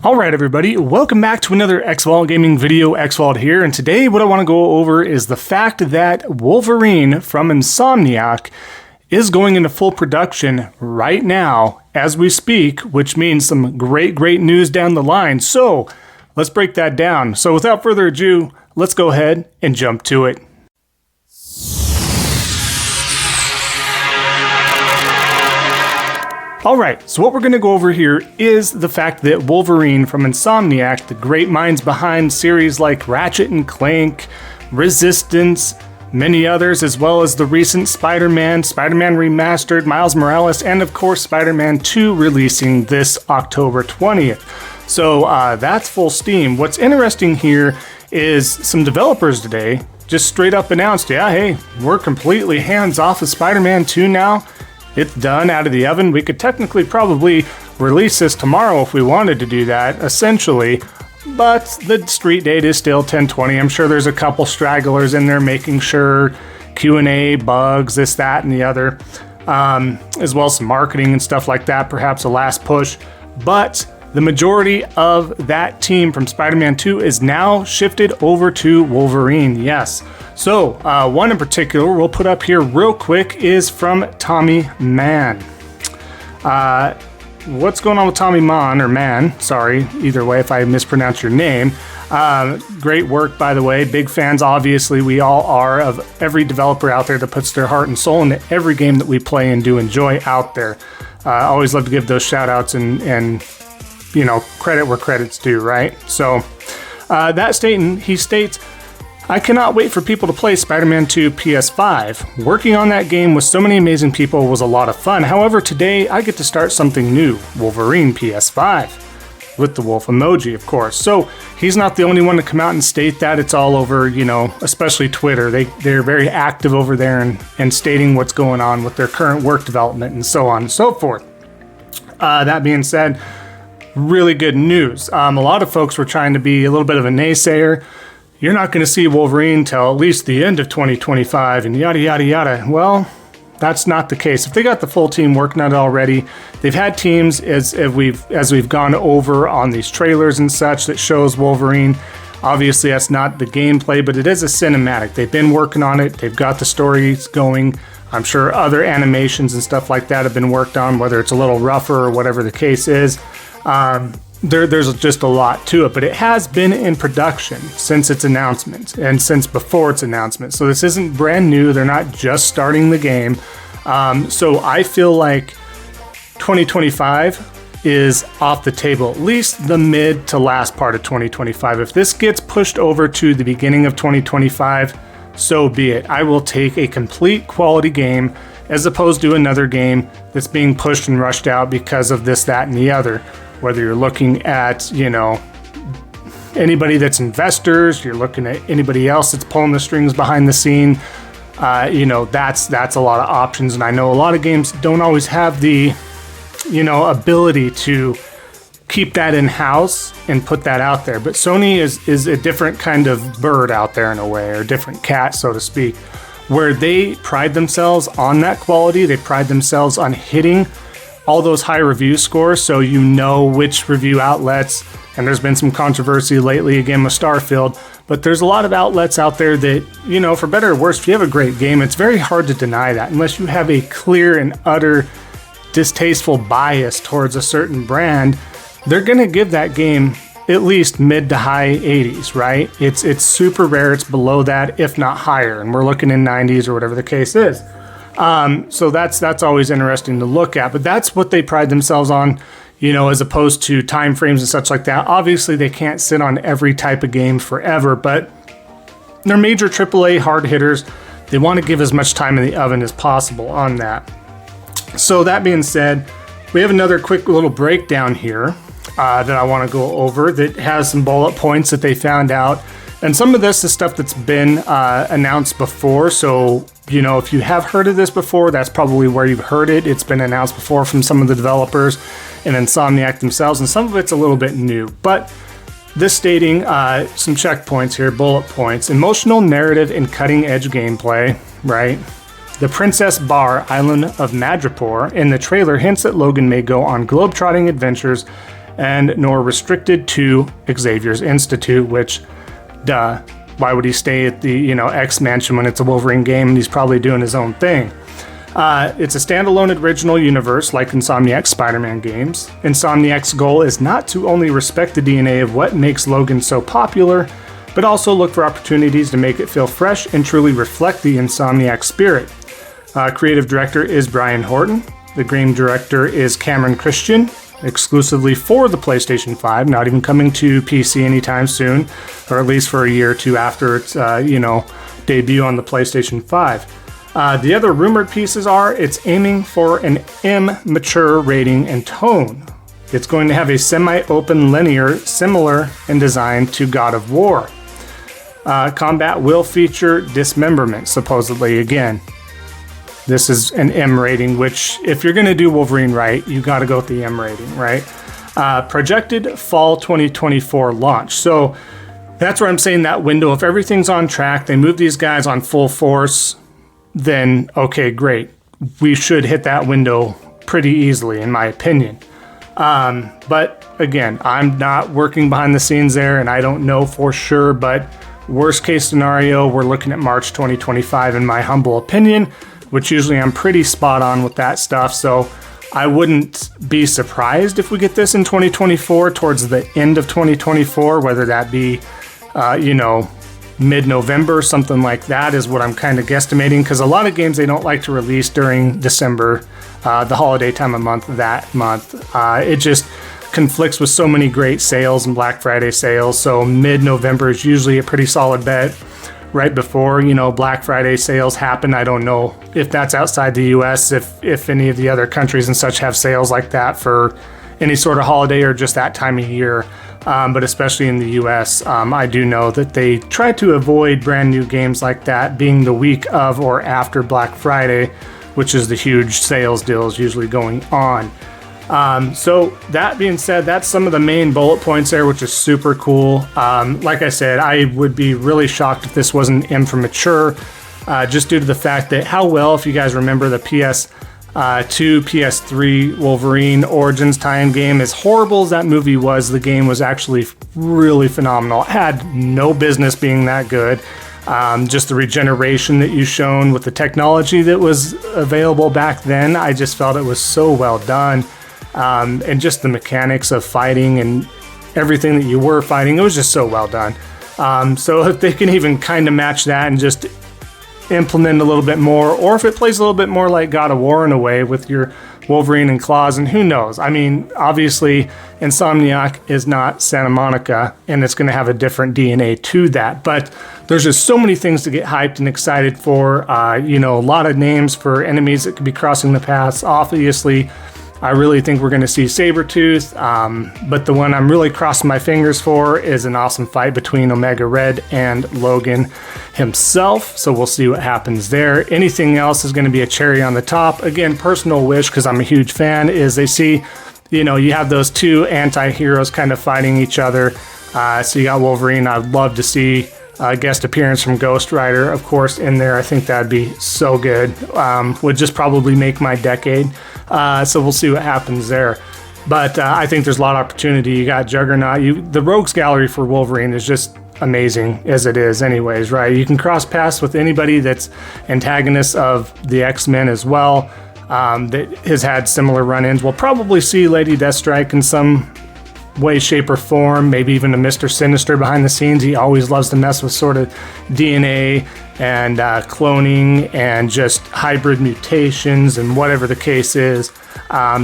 Alright everybody, welcome back to another Xvault gaming video. Xvault here, and today what I want to go over is the fact that Wolverine from Insomniac is going into full production right now as we speak, which means some great news down the line. So let's break that down. So without further ado, let's go ahead and jump to it. Alright, so what we're going to go over here is the fact that Wolverine from Insomniac, the great minds behind series like Ratchet and Clank, Resistance, many others, as well as the recent Spider-Man Remastered, Miles Morales, and of course Spider-Man 2 releasing this October 20th. So that's full steam. What's interesting here is some developers today just straight up announced, yeah, hey, we're completely hands off of Spider-Man 2 now. It's done, out of the oven. We could technically probably release this tomorrow if we wanted to do that, essentially. But the street date is still 10/20. I'm sure there's a couple stragglers in there making sure Q&A, bugs, this, that, and the other. As well as some marketing and stuff like that, perhaps a last push. But the majority of that team from Spider-Man 2 is now shifted over to Wolverine, yes. So, one in particular we'll put up here real quick is from Tommy Mann. What's going on with Tommy Mann, or Mann, sorry, either way if I mispronounce your name. Great work, by the way. Big fans, obviously, we all are, of every developer out there that puts their heart and soul into every game that we play and do enjoy out there. Always love to give those shout outs and you know, credit where credit's due, right? So, that statement, he states, I cannot wait for people to play Spider-Man 2 PS5. Working on that game with so many amazing people was a lot of fun. However, today I get to start something new, Wolverine PS5. With the wolf emoji, of course. So he's not the only one to come out and state that. It's all over, you know, especially Twitter. They're very active over there and stating what's going on with their current work development and so on and so forth. That being said, really good news. A lot of folks were trying to be a little bit of a naysayer. You're not going to see Wolverine till at least the end of 2025 and yada, yada, yada. Well, that's not the case. If they got the full team working on it already, they've had teams as we've gone over on these trailers and such that shows Wolverine. Obviously, that's not the gameplay, but it is a cinematic. They've been working on it. They've got the stories going. I'm sure other animations and stuff like that have been worked on, whether it's a little rougher or whatever the case is. There's just a lot to it, but it has been in production since its announcement and since before its announcement. So this isn't brand new. They're not just starting the game. So I feel like 2025 is off the table, at least the mid to last part of 2025. If this gets pushed over to the beginning of 2025, so be it. I will take a complete quality game as opposed to another game that's being pushed and rushed out because of this, that, and the other. Whether you're looking at, you know, anybody that's investors, you're looking at anybody else that's pulling the strings behind the scene, you know, that's a lot of options. And I know a lot of games don't always have the, you know, ability to keep that in-house and put that out there. But Sony is a different kind of bird out there in a way, or a different cat, so to speak, where they pride themselves on that quality. They pride themselves on hitting all those high review scores, so you know which review outlets, and there's been some controversy lately again with Starfield, but there's a lot of outlets out there that, you know, for better or worse, if you have a great game, it's very hard to deny that unless you have a clear and utter distasteful bias towards a certain brand. They're gonna give that game at least mid to high 80s, right? It's super rare, it's below that, if not higher, and we're looking in 90s or whatever the case is. So that's always interesting to look at, but that's what they pride themselves on, you know, as opposed to time frames and such like that. Obviously, they can't sit on every type of game forever, but they're major AAA hard hitters. They want to give as much time in the oven as possible on that. So that being said, we have another quick little breakdown here that I want to go over that has some bullet points that they found out. And some of this is stuff that's been announced before, so, you know, if you have heard of this before, that's probably where you've heard it. It's been announced before from some of the developers and Insomniac themselves, and some of it's a little bit new. But this stating some checkpoints here, bullet points. Emotional narrative and cutting-edge gameplay, right? The Princess Bar Island of Madripoor in the trailer hints that Logan may go on globetrotting adventures and nor restricted to Xavier's Institute, which, duh, why would he stay at the, X Mansion when it's a Wolverine game and he's probably doing his own thing? It's a standalone original universe like Insomniac's Spider-Man games. Insomniac's goal is not to only respect the DNA of what makes Logan so popular, but also look for opportunities to make it feel fresh and truly reflect the Insomniac spirit. Creative director is Brian Horton. The game director is Cameron Christian, exclusively for the PlayStation 5, not even coming to PC anytime soon, or at least for a year or two after its, debut on the PlayStation 5. The other rumored pieces are it's aiming for an M-mature rating and tone. It's going to have a semi-open linear, similar in design to God of War. Combat will feature dismemberment, supposedly again. This is an M rating, which if you're going to do Wolverine right, you got to go with the M rating, right? Projected fall 2024 launch. So that's where I'm saying that window, if everything's on track, they move these guys on full force, then okay, great. We should hit that window pretty easily, in my opinion. But again, I'm not working behind the scenes there, and I don't know for sure, but worst case scenario, we're looking at March 2025 in my humble opinion, which usually I'm pretty spot on with that stuff. So I wouldn't be surprised if we get this in 2024, towards the end of 2024, whether that be, mid-November, something like that is what I'm kind of guesstimating, because a lot of games they don't like to release during December, the holiday time of month, that month. It just conflicts with so many great sales and Black Friday sales, so mid-November is usually a pretty solid bet. Right before, Black Friday sales happen. I don't know if that's outside the US, if any of the other countries and such have sales like that for any sort of holiday or just that time of year. But especially in the US, I do know that they try to avoid brand new games like that being the week of or after Black Friday, which is the huge sales deals usually going on. So that being said, that's some of the main bullet points there, which is super cool. Like I said, I would be really shocked if this wasn't M for mature, just due to the fact that how well, if you guys remember the PS2, PS3 Wolverine Origins tie-in game, as horrible as that movie was, the game was actually really phenomenal. It had no business being that good. Just the regeneration that you've shown with the technology that was available back then, I just felt it was so well done. And just the mechanics of fighting and everything that you were fighting, it was just so well done. So if they can even kind of match that and just implement a little bit more, or if it plays a little bit more like God of War in a way with your Wolverine and claws, and who knows? I mean, obviously Insomniac is not Santa Monica, and it's going to have a different DNA to that, but there's just so many things to get hyped and excited for. A lot of names for enemies that could be crossing the paths. Obviously, I really think we're going to see Sabretooth, but the one I'm really crossing my fingers for is an awesome fight between Omega Red and Logan himself, so we'll see what happens there. Anything else is going to be a cherry on the top. Again, personal wish, because I'm a huge fan, is they see, you have those two anti-heroes kind of fighting each other. So you got Wolverine. I'd love to see a guest appearance from Ghost Rider, of course, in there. I think that'd be so good. Would just probably make my decade. So we'll see what happens there. But I think there's a lot of opportunity. You got Juggernaut. The Rogues Gallery for Wolverine is just amazing as it is anyways, right? You can cross paths with anybody that's antagonists of the X-Men as well, that has had similar run-ins. We'll probably see Lady Deathstrike in some way, shape, or form, maybe even a Mr. Sinister behind the scenes. He always loves to mess with sort of DNA and cloning and just hybrid mutations and whatever the case is.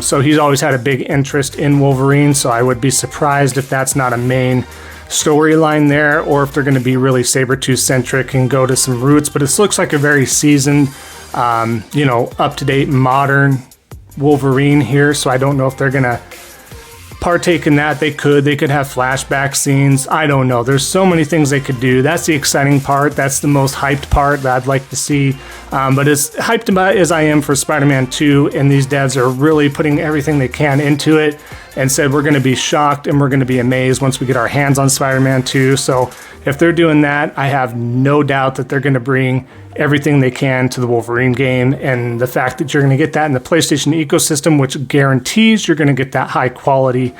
So he's always had a big interest in Wolverine, so I would be surprised if that's not a main storyline there, or if they're going to be really Sabretooth-centric and go to some roots. But it looks like a very seasoned, up-to-date, modern Wolverine here, so I don't know if they're going to partake in that. They could have flashback scenes. I don't know. There's so many things they could do. That's the exciting part. That's the most hyped part that I'd like to see. But as hyped about as I am for Spider-Man 2, and these devs are really putting everything they can into it, and said we're going to be shocked and we're going to be amazed once we get our hands on Spider-Man 2. So if they're doing that, I have no doubt that they're going to bring everything they can to the Wolverine game. And the fact that you're going to get that in the PlayStation ecosystem, which guarantees you're going to get that high quality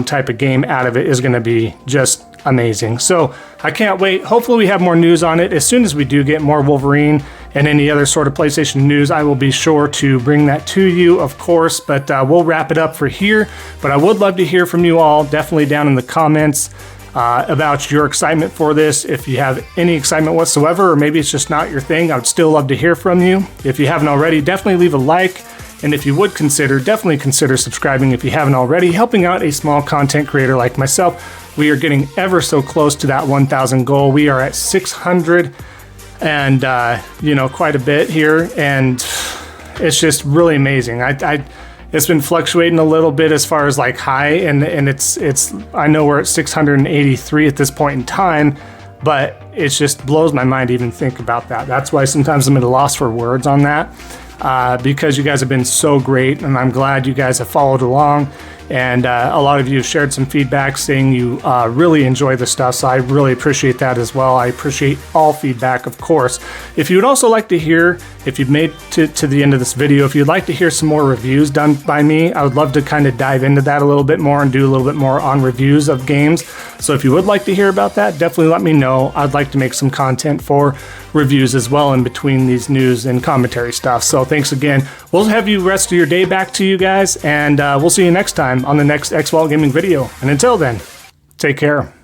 type of game out of it is going to be just amazing. So I can't wait. Hopefully we have more news on it. As soon as we do get more Wolverine and any other sort of PlayStation news, I will be sure to bring that to you, of course. But we'll wrap it up for here. But I would love to hear from you all, definitely down in the comments, about your excitement for this. If you have any excitement whatsoever, or maybe it's just not your thing, I would still love to hear from you. If you haven't already, definitely leave a like. And if you would definitely consider subscribing if you haven't already, helping out a small content creator like myself. We are getting ever so close to that 1,000 goal. We are at 600 and, quite a bit here. And it's just really amazing. It's been fluctuating a little bit as far as like high, and it's I know we're at 683 at this point in time, but it just blows my mind to even think about that. That's why sometimes I'm at a loss for words on that, because you guys have been so great, and I'm glad you guys have followed along. And a lot of you have shared some feedback saying you really enjoy the stuff, so I really appreciate that as well. I appreciate all feedback, of course. If you would also like to hear, if you've made to the end of this video, if you'd like to hear some more reviews done by me, I would love to kind of dive into that a little bit more and do a little bit more on reviews of games. So if you would like to hear about that, definitely let me know. I'd like to make some content for reviews as well in between these news and commentary stuff. So thanks again. We'll have you rest of your day back to you guys, and we'll see you next time on the next Xvault Gaming video. And until then, take care.